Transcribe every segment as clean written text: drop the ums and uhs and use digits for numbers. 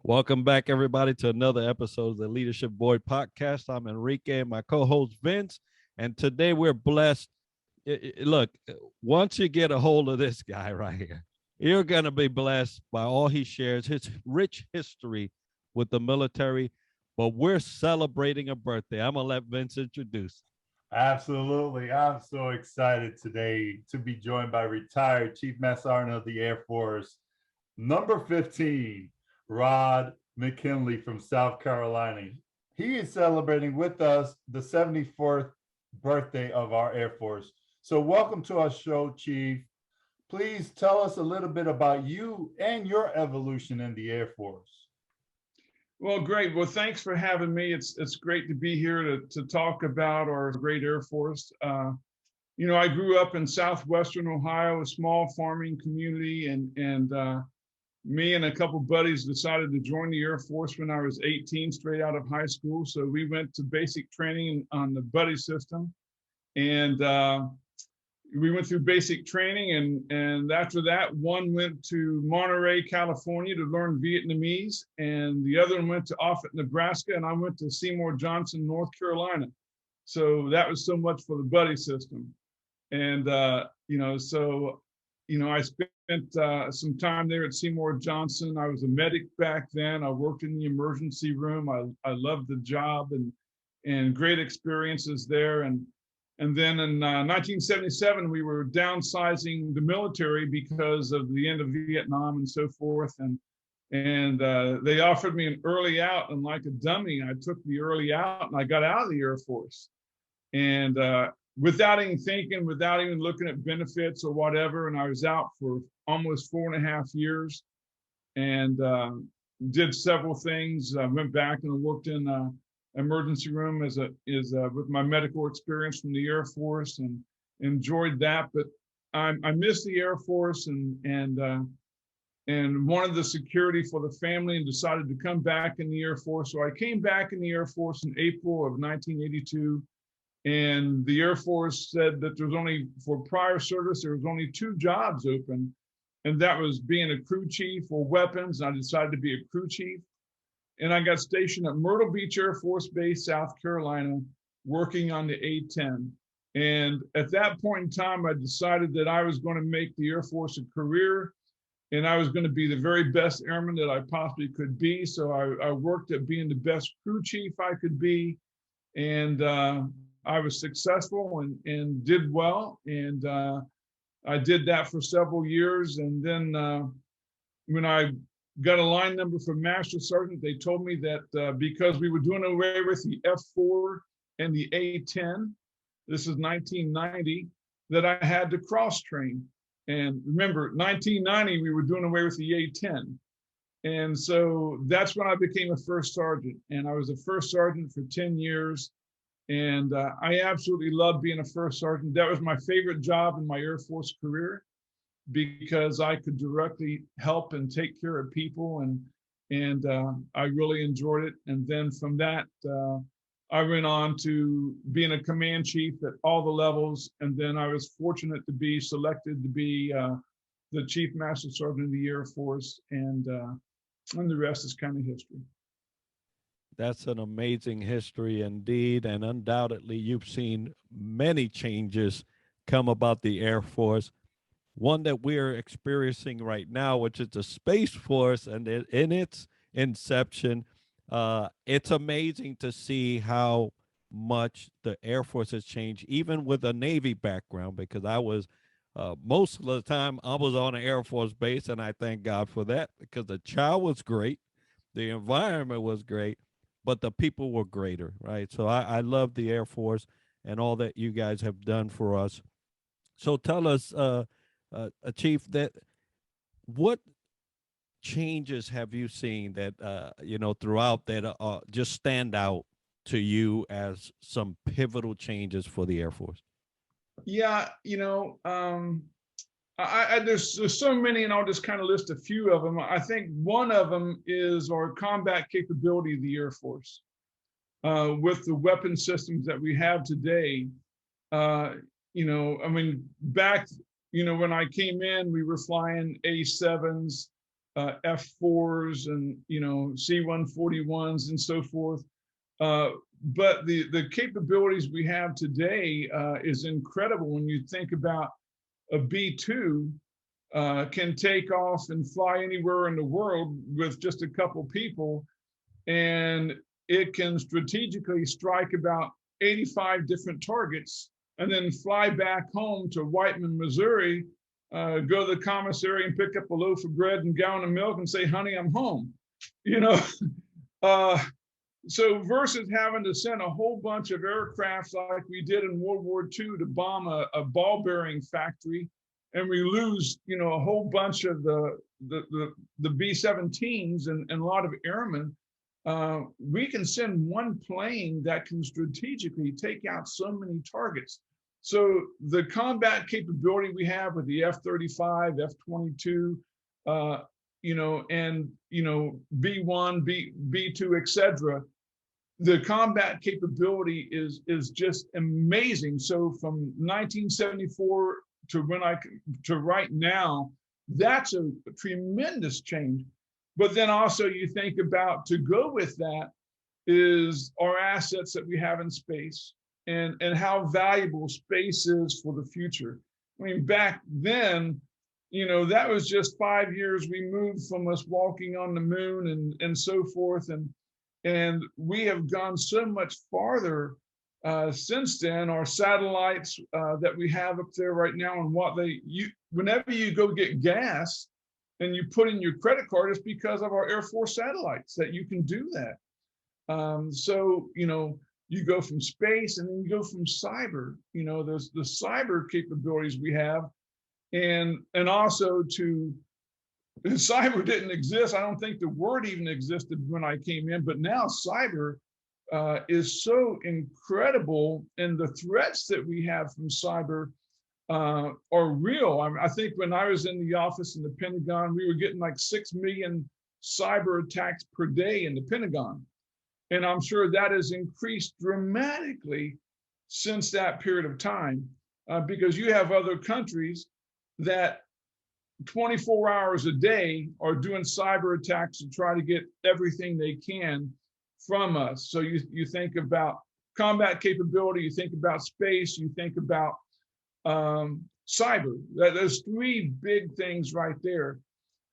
Welcome back, everybody, to another episode of the Leadership Boy Podcast. I'm Enrique and my co-host Vince, and today we're blessed. Look, once you get a hold of this guy right here, you're going to be blessed by all he shares, his rich history with the military. But we're celebrating a birthday. I'm going to let Vince introduce. Absolutely. I'm so excited today to be joined by retired Chief Master Sergeant of the Air Force, number 15, Rod McKinley from South Carolina. He is celebrating with us the 74th birthday of our Air Force. So welcome to our show, Chief. Please tell us a little bit about you and your evolution in the Air Force. Well, great. Well, thanks for having me. It's great to be here to talk about our great Air Force. I grew up in southwestern Ohio, a small farming community, and me and a couple buddies decided to join the Air Force when I was 18, straight out of high school. So we went to basic training on the buddy system, and we went through basic training, and after that, one went to Monterey, California to learn Vietnamese, and the other one went to Offutt, Nebraska, and I went to Seymour Johnson, North Carolina. So that was so much for the buddy system. And, I spent some time there at Seymour Johnson. I was a medic back then. I worked in the emergency room. I loved the job and great experiences there. And then in 1977, we were downsizing the military because of the end of Vietnam and so forth. And they offered me an early out, and like a dummy, I took the early out and I got out of the Air Force. And without even thinking, without even looking at benefits or whatever, and I was out for almost 4.5 years, and did several things. I went back and worked in emergency room with my medical experience from the Air Force, and enjoyed that. But I missed the Air Force and wanted the security for the family, and decided to come back in the Air Force. So I came back in the Air Force in April of 1982, and the Air Force said that for prior service, there was only 2 jobs open, and that was being a crew chief or weapons. And I decided to be a crew chief. And I got stationed at Myrtle Beach Air Force Base, South Carolina, working on the A-10. And at that point in time, I decided that I was going to make the Air Force a career, and I was going to be the very best airman that I possibly could be. So I worked at being the best crew chief I could be, and I was successful and did well. And I did that for several years. And then when I got a line number from Master Sergeant, they told me that because we were doing away with the F4 and the A10, this is 1990, that I had to cross train. And remember, 1990, we were doing away with the A10. And so that's when I became a first sergeant. And I was a first sergeant for 10 years. And I absolutely loved being a first sergeant. That was my favorite job in my Air Force career, because I could directly help and take care of people, and I really enjoyed it. And then from that, I went on to being a command chief at all the levels, and then I was fortunate to be selected to be the Chief Master Sergeant of the Air Force, and the rest is kind of history. That's an amazing history indeed, and undoubtedly you've seen many changes come about the Air Force. One that we're experiencing right now, which is the Space Force, and in its inception, it's amazing to see how much the Air Force has changed, even with a Navy background, because I was most of the time I was on an Air Force base, and I thank God for that, because the chow was great, the environment was great, but the people were greater, right? So I love the Air Force and all that you guys have done for us. So tell us, Chief, that what changes have you seen that throughout that just stand out to you as some pivotal changes for the Air Force? Yeah, there's so many, and I'll just kind of list a few of them. I think one of them is our combat capability of the Air Force. With the weapon systems that we have today, back, when I came in, we were flying A7s, F4s and, C-141s and so forth. But the capabilities we have today is incredible when you think about a B-2 can take off and fly anywhere in the world with just a couple people, and it can strategically strike about 85 different targets and then fly back home to Whiteman, Missouri, go to the commissary and pick up a loaf of bread and gallon of milk and say, honey, I'm home. So versus having to send a whole bunch of aircraft like we did in World War II to bomb a ball bearing factory, and we lose, a whole bunch of the B-17s and a lot of airmen, we can send one plane that can strategically take out so many targets. So the combat capability we have with the F-35, F-22, and B-1, B-2, etc. The combat capability is just amazing. So from 1974 to right now, that's a tremendous change. But then also you think about, to go with that is our assets that we have in space and how valuable space is for the future. I mean, back then, that was just 5 years removed from us walking on the moon and so forth. And we have gone so much farther since then. Our satellites that we have up there right now, and whenever you go get gas and you put in your credit card, it's because of our Air Force satellites that you can do that. So you go from space and then you go from cyber. There's the cyber capabilities we have, and also cyber didn't exist. I don't think the word even existed when I came in, but now cyber is so incredible, and the threats that we have from cyber are real. I think when I was in the office in the Pentagon, we were getting like 6 million cyber attacks per day in the Pentagon. And I'm sure that has increased dramatically since that period of time, because you have other countries that 24 hours a day are doing cyber attacks to try to get everything they can from us. So you think about combat capability, you think about space, you think about cyber. There's three big things right there.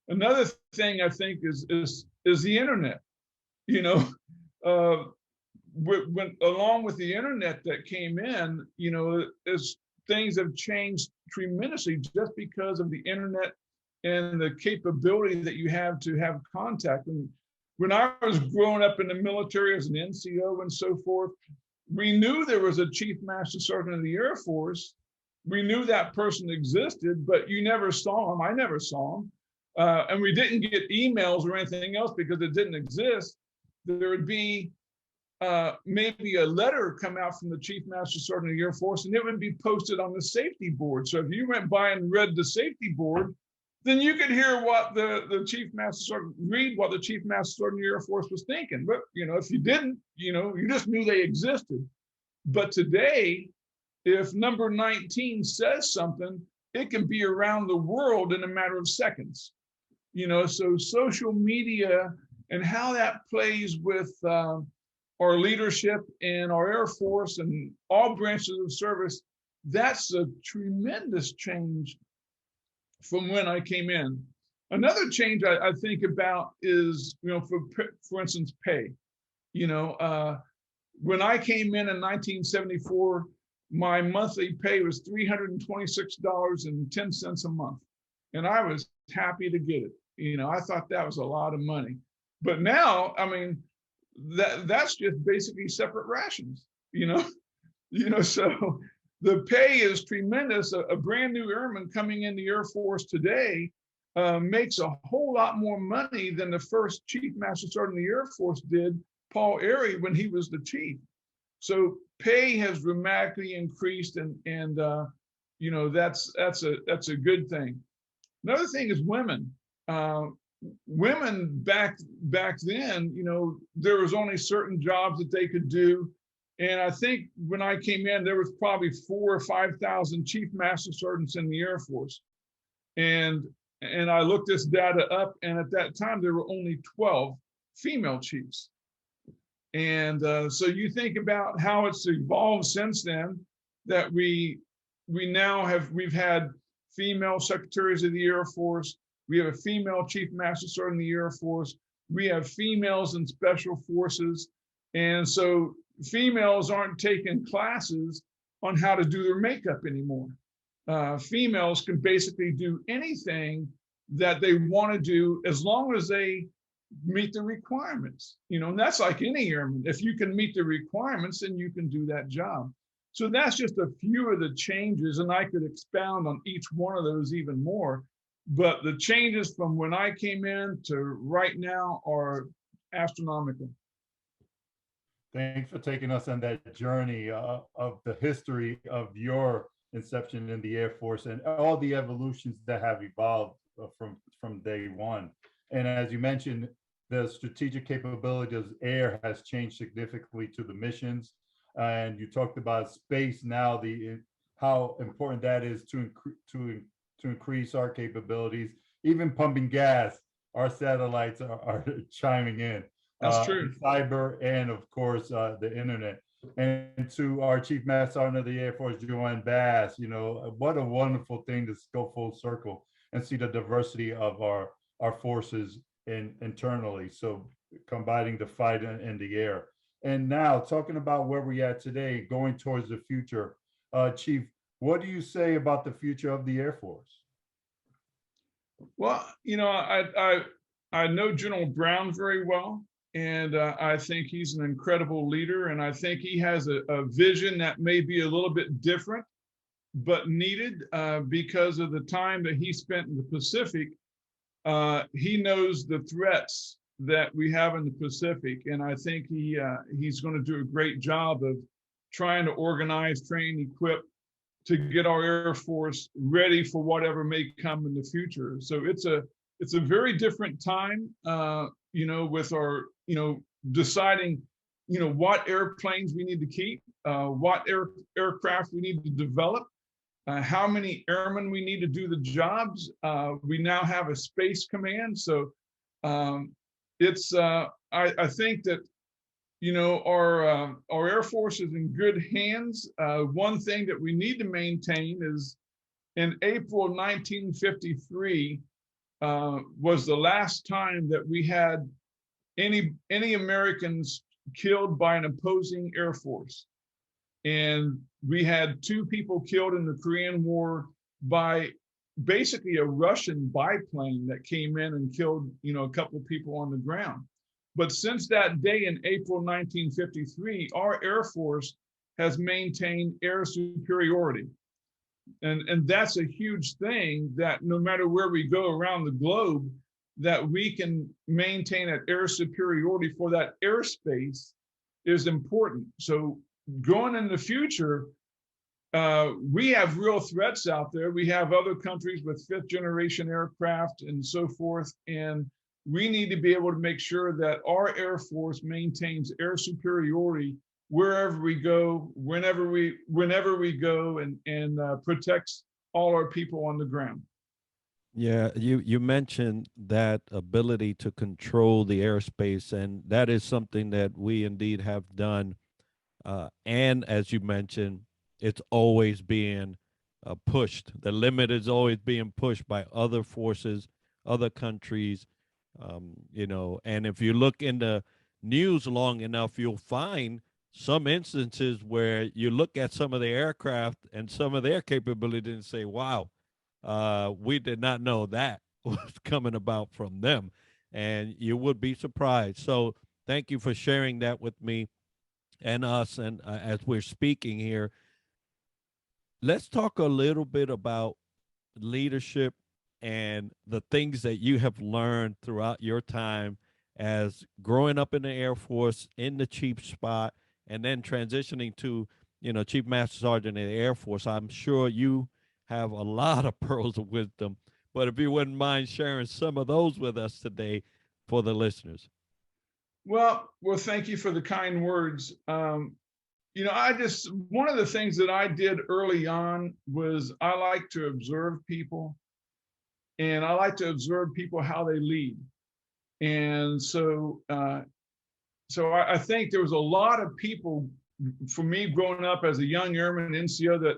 Another thing I think is the internet. When along with the internet that came in, as things have changed tremendously just because of the internet and the capability that you have to have contact. And when I was growing up in the military as an NCO and so forth, we knew there was a Chief Master Sergeant of the Air Force. We knew that person existed, but you never saw him. I never saw him. And we didn't get emails or anything else because it didn't exist. There would be maybe a letter come out from the Chief Master Sergeant of the Air Force, and it would be posted on the safety board. So if you went by and read the safety board, then you could hear what the Chief Master Sergeant, read what the Chief Master Sergeant of the Air Force was thinking. But, if you didn't, you just knew they existed. But today, if number 19 says something, it can be around the world in a matter of seconds. So social media and how that plays with our leadership and our Air Force and all branches of service, that's a tremendous change from when I came in. Another change I think about is, for instance, pay. When I came in 1974, my monthly pay was $326.10 a month. And I was happy to get it. I thought that was a lot of money. But now, I mean, that's just basically separate rations, so the pay is tremendous. A brand new airman coming in the Air Force today makes a whole lot more money than the first Chief Master Sergeant of the Air Force did, Paul Airy, when he was the chief. So pay has dramatically increased, and that's a good thing. Another thing is women. Women back then, there was only certain jobs that they could do. And I think when I came in, there was probably 4,000 or 5,000 Chief Master Sergeants in the Air Force. And And I looked this data up, and at that time, there were only 12 female chiefs. And so you think about how it's evolved since then, that we've had female secretaries of the Air Force, we have a female chief master sergeant in the Air Force, we have females in special forces. And so females aren't taking classes on how to do their makeup anymore. Females can basically do anything that they want to do as long as they meet the requirements, and that's like any airman. If you can meet the requirements, then you can do that job. So that's just a few of the changes, and I could expound on each one of those even more. But the changes from when I came in to right now are astronomical. Thanks for taking us on that journey of the history of your inception in the Air Force and all the evolutions that have evolved from day one. And as you mentioned, the strategic capability of air has changed significantly to the missions. And you talked about space now, how important that is to increase our capabilities. Even pumping gas, our satellites are chiming in. That's true. Cyber and of course the internet. And to our Chief Master Sergeant of the Air Force, Joanne Bass, what a wonderful thing to go full circle and see the diversity of our forces internally. So combining the fight in the air. And now talking about where we're at today, going towards the future, Chief, what do you say about the future of the Air Force? Well, I know General Brown very well, and I think he's an incredible leader, and I think he has a vision that may be a little bit different, but needed because of the time that he spent in the Pacific. He knows the threats that we have in the Pacific, and I think he's going to do a great job of trying to organize, train, equip to get our Air Force ready for whatever may come in the future. So it's a very different time, with our, deciding, what airplanes we need to keep, what aircraft we need to develop, how many airmen we need to do the jobs. We now have a space command. So I think that, our Air Force is in good hands. One thing that we need to maintain is in April 1953 was the last time that we had any Americans killed by an opposing Air Force. And we had 2 people killed in the Korean War by basically a Russian biplane that came in and killed, a couple people on the ground. But since that day in April 1953, our Air Force has maintained air superiority. And that's a huge thing, that no matter where we go around the globe, that we can maintain that air superiority for that airspace is important. So going in the future, we have real threats out there. We have other countries with 5th generation aircraft and so forth. And we need to be able to make sure that our Air Force maintains air superiority wherever we go, whenever we go, and protects all our people on the ground. Yeah, you mentioned that ability to control the airspace, and that is something that we indeed have done. And as you mentioned, it's always being pushed. The limit is always being pushed by other forces, other countries, and if you look in the news long enough, you'll find some instances where you look at some of the aircraft and some of their capability and say, wow, we did not know that was coming about from them. And you would be surprised. So thank you for sharing that with me and us. And as we're speaking here, let's talk a little bit about leadership and the things that you have learned throughout your time as growing up in the Air Force in the chief spot and then transitioning to, Chief Master Sergeant in the Air Force. I'm sure you have a lot of pearls of wisdom, but if you wouldn't mind sharing some of those with us today for the listeners. Well, thank you for the kind words. One of the things that I did early on was I like to observe people. and I like to observe people how they lead. And so, I think there was a lot of people, for me growing up as a young airman NCO, that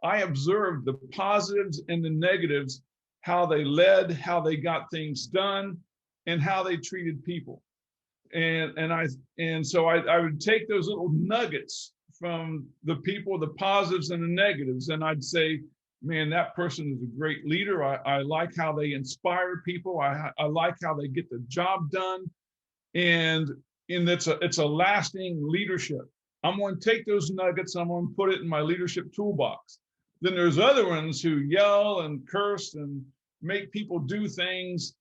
I observed the positives and the negatives, how they led, how they got things done, and how they treated people. And so I would take those little nuggets from the people, the positives and the negatives, and I'd say, man, that person is a great leader. I like how they inspire people. I like how they get the job done, and it's a lasting leadership. I'm going to take those nuggets, I'm going to put it in my leadership toolbox. Then there's other ones who yell and curse and make people do things,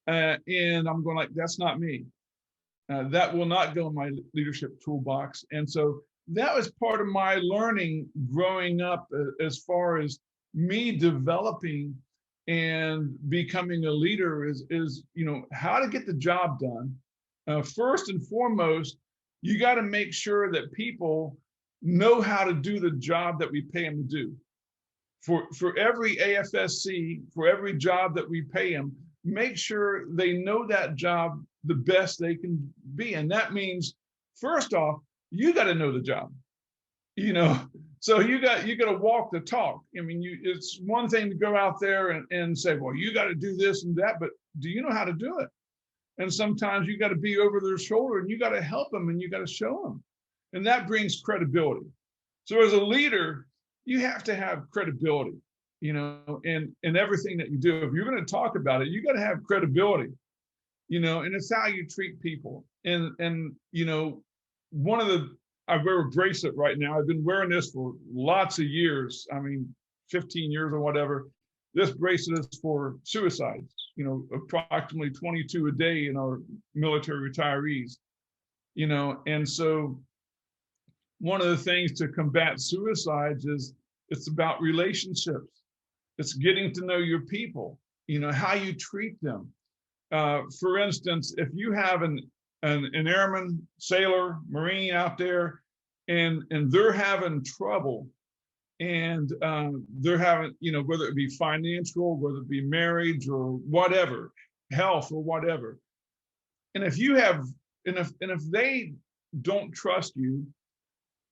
and I'm going like, that's not me. That will not go in my leadership toolbox. And so that was part of my learning growing up, as far as me developing and becoming a leader is how to get the job done. First and foremost, you got to make sure that people know how to do the job that we pay them to do. For every AFSC, for every job that we pay them, make sure they know that job the best they can be. And that means, first off, you got to know the job, so you got to walk the talk. I mean, it's one thing to go out there and say, well, you got to do this and that, but do you know how to do it? And sometimes you got to be over their shoulder and you got to help them and you got to show them. And that brings credibility. So as a leader, you have to have credibility, in everything that you do. If you're going to talk about it, you got to have credibility, and it's how you treat people. And one of the, I wear a bracelet right now. I've been wearing this for lots of years. I mean, 15 years or whatever. This bracelet is for suicides, approximately 22 a day in our military retirees, and so one of the things to combat suicides is it's about relationships. It's getting to know your people, how you treat them. For instance, if you have an airman, sailor, Marine out there, and they're having trouble, and they're having, whether it be financial, whether it be marriage or whatever, health or whatever. And if they don't trust you,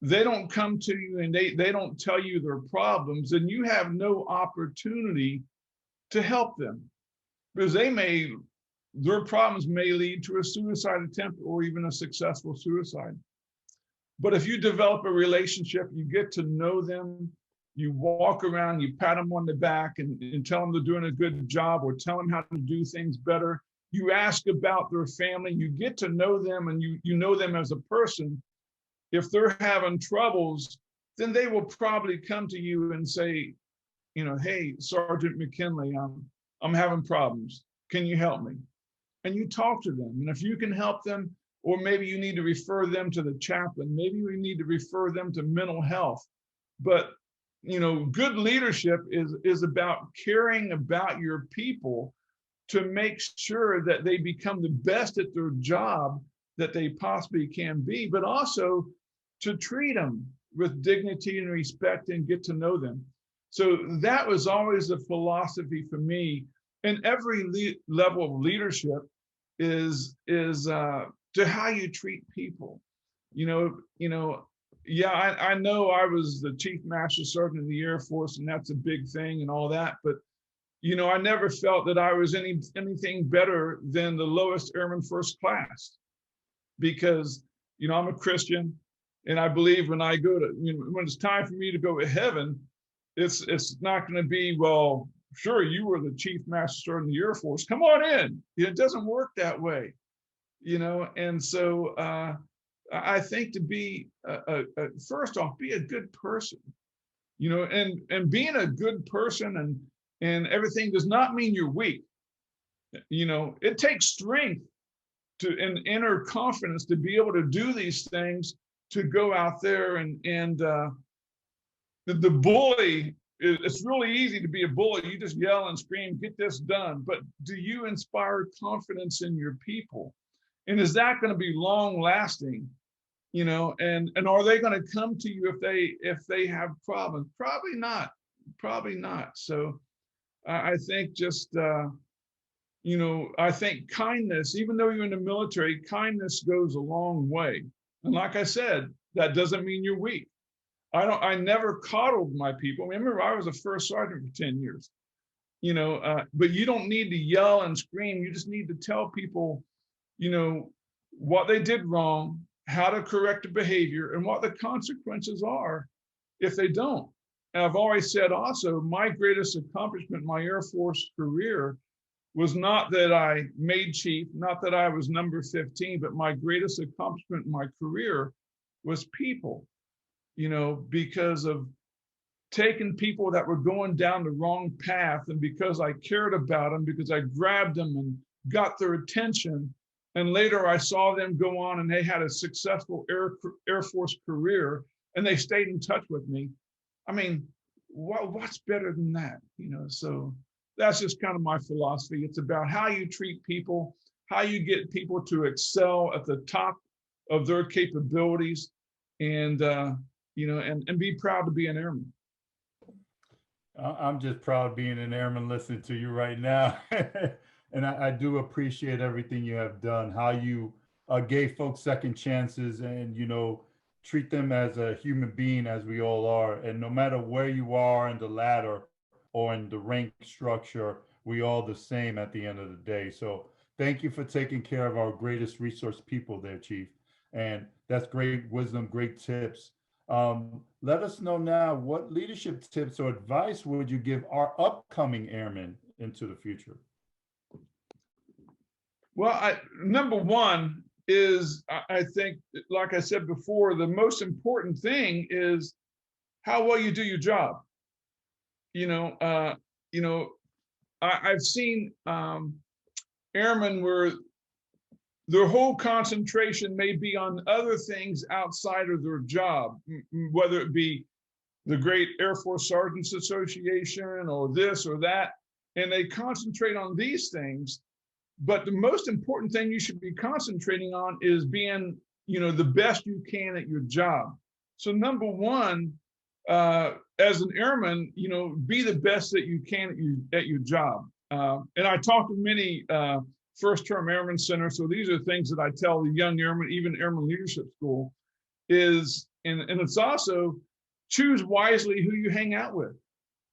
they don't come to you and they don't tell you their problems, then you have no opportunity to help them, because their problems may lead to a suicide attempt or even a successful suicide. But if you develop a relationship, you get to know them, you walk around, you pat them on the back and tell them they're doing a good job, or tell them how to do things better. You ask about their family, you get to know them, and you know them as a person. If they're having troubles, then they will probably come to you and say, hey, Sergeant McKinley, I'm having problems. Can you help me? And you talk to them. And if you can help them, or maybe you need to refer them to the chaplain, maybe we need to refer them to mental health. But, good leadership is about caring about your people to make sure that they become the best at their job that they possibly can be, but also to treat them with dignity and respect and get to know them. So that was always a philosophy for me. And every level of leadership is to how you treat people. I know I was the Chief Master Sergeant of the Air Force, and that's a big thing and all that, but I never felt that I was anything better than the lowest airman first class, because I'm a Christian, and I believe when I go to when it's time for me to go to heaven, it's not going to be, well, sure, you were the Chief Master Sergeant of the Air Force, come on in. It doesn't work that way, and so I think to be first off, be a good person, and being a good person and everything does not mean you're weak. It takes strength and inner confidence to be able to do these things, to go out there and the bully. It's really easy to be a bully. You just yell and scream, get this done. But do you inspire confidence in your people? And is that going to be long lasting? And are they going to come to you if they have problems? Probably not. So I think just, you know, I think kindness, even though you're in the military, kindness goes a long way. And like I said, that doesn't mean you're weak. I never coddled my people. Remember, I was a first sergeant for 10 years, you know, but you don't need to yell and scream. You just need to tell people, you know, what they did wrong, how to correct the behavior, and what the consequences are if they don't. And I've always said also, my greatest accomplishment in my Air Force career was not that I made chief, not that I was number 15, but my greatest accomplishment in my career was people, you know, because of taking people that were going down the wrong path, and because I cared about them, because I grabbed them and got their attention, and later I saw them go on and they had a successful Air Force career and they stayed in touch with me. I mean, what's better than that? You know, so that's just kind of my philosophy. It's about how you treat people, how you get people to excel at the top of their capabilities, and you know, and be proud to be an airman. I'm just proud being an airman listening to you right now. And I do appreciate everything you have done, how you gave folks second chances and, you know, treat them as a human being as we all are. And no matter where you are in the ladder or in the rank structure, we all the same at the end of the day. So thank you for taking care of our greatest resource people there, Chief. And that's great wisdom, great tips. Let us know now, what leadership tips or advice would you give our upcoming airmen into the future? Well, number one is, I think, like I said before, the most important thing is how well you do your job. You know, I've seen airmen where their whole concentration may be on other things outside of their job, whether it be the Great Air Force Sergeants Association or this or that, and they concentrate on these things. But the most important thing you should be concentrating on is being, you know, the best you can at your job. So number one, as an airman, you know, be the best that you can at your job. And I talk to many first-term airmen centers. So these are things that I tell the young airmen, even Airman Leadership School, is, and it's also choose wisely who you hang out with.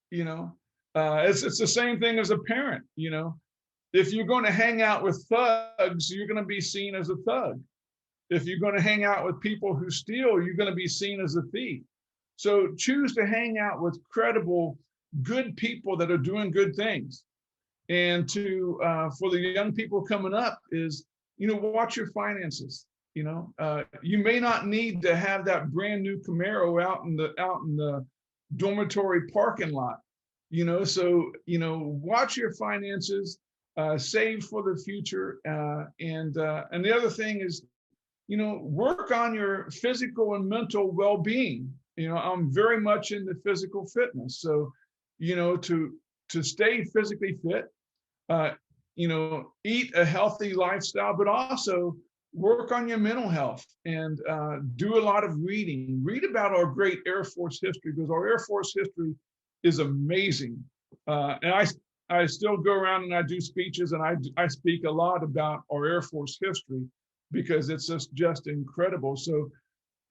You know, it's the same thing as a parent. You know, if you're going to hang out with thugs, you're going to be seen as a thug. If you're going to hang out with people who steal, you're going to be seen as a thief. So choose to hang out with credible, good people that are doing good things. And to for the young people coming up is, you know, watch your finances. You know, you may not need to have that brand new Camaro out in the dormitory parking lot. You know, so, you know, watch your finances, save for the future, and the other thing is, you know, work on your physical and mental well-being. You know, I'm very much into physical fitness, so, you know, to stay physically fit, you know, eat a healthy lifestyle, but also work on your mental health and do a lot of reading. Read about our great Air Force history, because our Air Force history is amazing. And I still go around and I do speeches, and I speak a lot about our Air Force history because it's just incredible. So,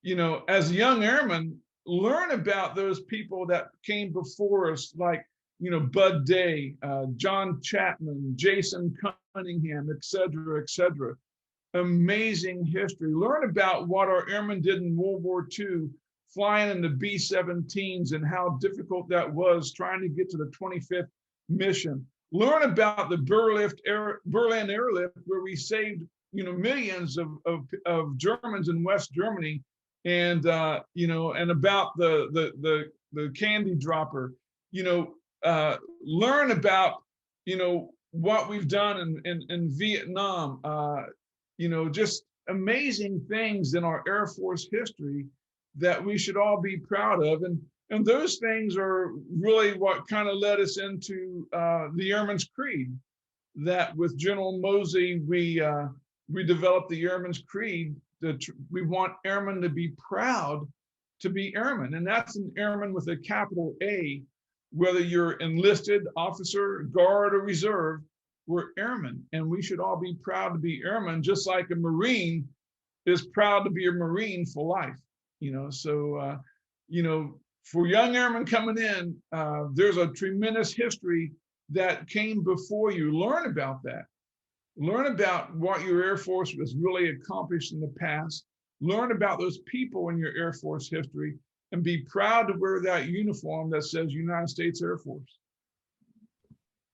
you know, as young airmen, learn about those people that came before us, like, you know, Bud Day, John Chapman, Jason Cunningham, et cetera, et cetera. Amazing history. Learn about what our airmen did in World War II, flying in the B-17s and how difficult that was trying to get to the 25th mission. Learn about the Berlin airlift, where we saved, you know, millions of Germans in West Germany, and you know, and about the candy dropper. You know, learn about, you know, what we've done in Vietnam. You know, just amazing things in our Air Force history that we should all be proud of. And those things are really what kind of led us into the Airman's Creed, that with General Mosey, we developed the Airman's Creed, that we want airmen to be proud to be airmen. And that's an airman with a capital A, whether you're enlisted, officer, guard, or reserve, we're airmen, and we should all be proud to be airmen, just like a Marine is proud to be a Marine for life. So for young airmen coming in, there's a tremendous history that came before you. Learn about that. Learn about what your Air Force has really accomplished in the past. Learn about those people in your Air Force history, and be proud to wear that uniform that says United States Air Force.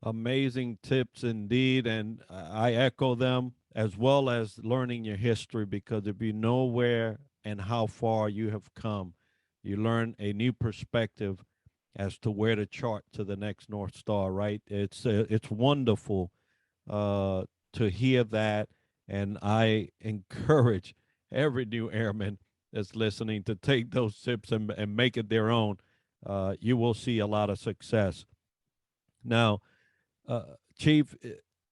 Amazing tips indeed, and I echo them, as well as learning your history, because if you know where and how far you have come, you learn a new perspective as to where to chart to the next North Star, right? It's wonderful to hear that, and I encourage every new airman that's listening to take those tips and make it their own. You will see a lot of success. Now, Chief,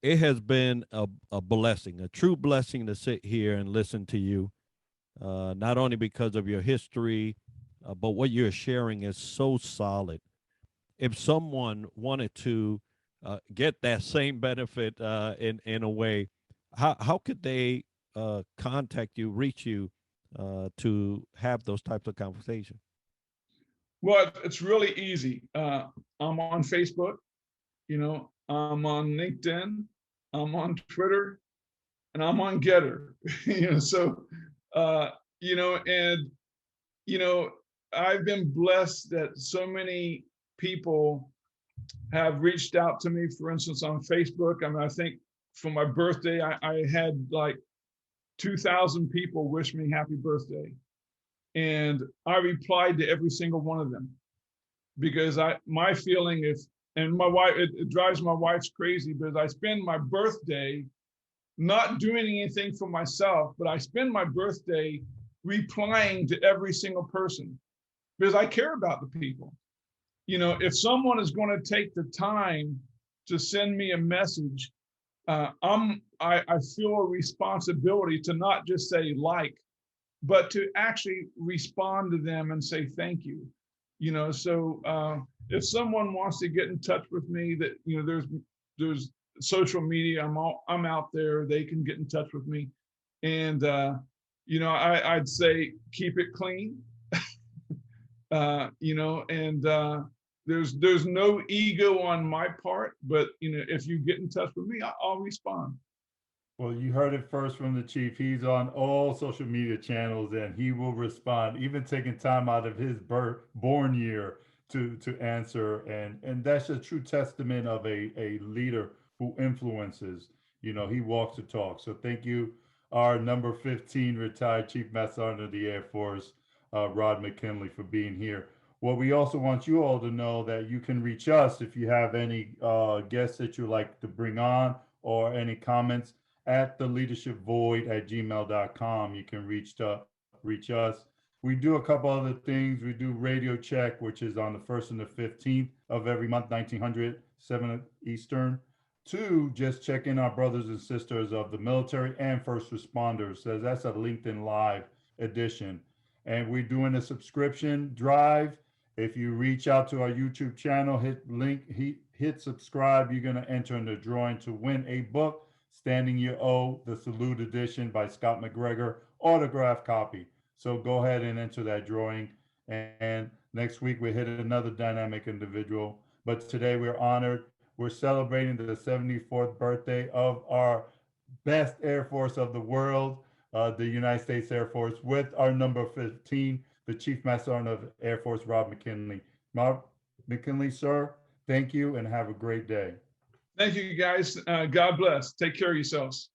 it has been a blessing, a true blessing to sit here and listen to you, not only because of your history, but what you're sharing is so solid. If someone wanted to get that same benefit in a way, how could they contact you, reach you to have those types of conversations? Well, it's really easy. I'm on Facebook, I'm on LinkedIn, I'm on Twitter, and I'm on Getter. So I've been blessed that so many people have reached out to me. For instance, on Facebook, I think for my birthday, I had like 2,000 people wish me happy birthday. And I replied to every single one of them, because my feeling is, and my wife, it drives my wife's crazy, because I spend my birthday not doing anything for myself, but I spend my birthday replying to every single person, because I care about the people. If someone is going to take the time to send me a message, I feel a responsibility to not just say like, but to actually respond to them and say thank you. So if someone wants to get in touch with me, that there's social media, I'm out there, they can get in touch with me. And I'd say keep it clean. There's no ego on my part, but if you get in touch with me, I'll respond. Well, you heard it first from the chief. He's on all social media channels and he will respond, even taking time out of his born year to answer. And that's a true testament of a leader who influences. He walks the talk. So thank you, our number 15 retired Chief Master Sergeant of the Air Force, Rod McKinley, for being here. Well, we also want you all to know that you can reach us if you have any guests that you'd like to bring on, or any comments, at theleadershipvoid@gmail.com. You can reach us. We do a couple other things. We do Radio Check, which is on the 1st and the 15th of every month, 1900, 7 Eastern. 2, just check in our brothers and sisters of the military and first responders. So that's a LinkedIn Live edition. And we're doing a subscription drive. If you reach out to our YouTube channel, hit subscribe, you're going to enter in the drawing to win a book, Standing Your O, the Salute Edition by Scott McGregor, autographed copy. So go ahead and enter that drawing. And next week we hit another dynamic individual. But today we're honored. We're celebrating the 74th birthday of our best Air Force of the world, the United States Air Force, with our number 15, the Chief Master Sergeant of Air Force, Rod McKinley. McKinley, sir, thank you and have a great day. Thank you, guys. God bless. Take care of yourselves.